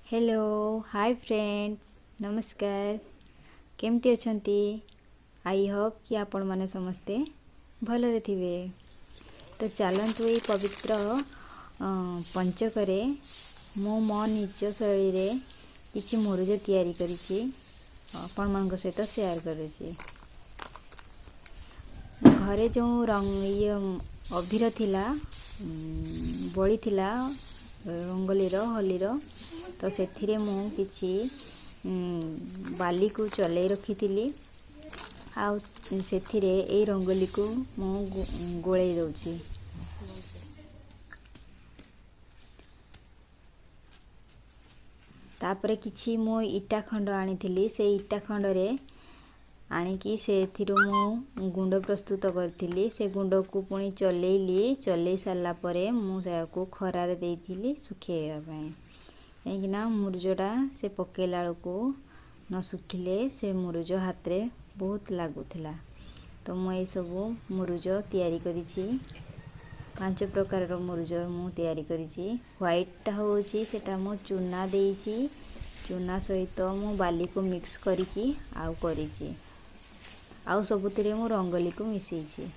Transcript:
Hello hi friend नमस्कार केमती अछंती। I hope कि आपण माने समस्ते भलरे थिबे। तो चलतु ये पवित्र पंचकरे मो मो निज शैली रे किछि मुरुज तैयारी करिछि आपण मानक सहित शेयर करिछि। घरे जो रंग ये अभिर थिला बड़ी थिला रंगोलीर होलीर तो सेथिरे मु किछि बाली को चलै रखिथिली आउ सेथिरे ए रंगोली को मु गोळै दउछि। तापरे किछि मो इटा खंड आनिथिली से इटा खंड रे आनिकी सेथिरो मु गुंड प्रस्तुत करथिली। से गुंड को पुणी चलैली चलै सारला परे मु को खरा रे देइथिली सुखेଇବା ପାଇଁ कहीं मुरुजटा से पकेला को न सुखिले से मुरुज हाथ रे बहुत लागुथिला। तो मु ये सब मुरुज तैयारी करिछि 5 प्रकार रो मुरुज मु तैयारी करिछि। व्हाइट होछि सेटा मु चूना देइछि चूना सहित मु बाली को मिक्स करिकि आउ करिछि आउ सबुतिरे मु रंगोली को मिसैछि।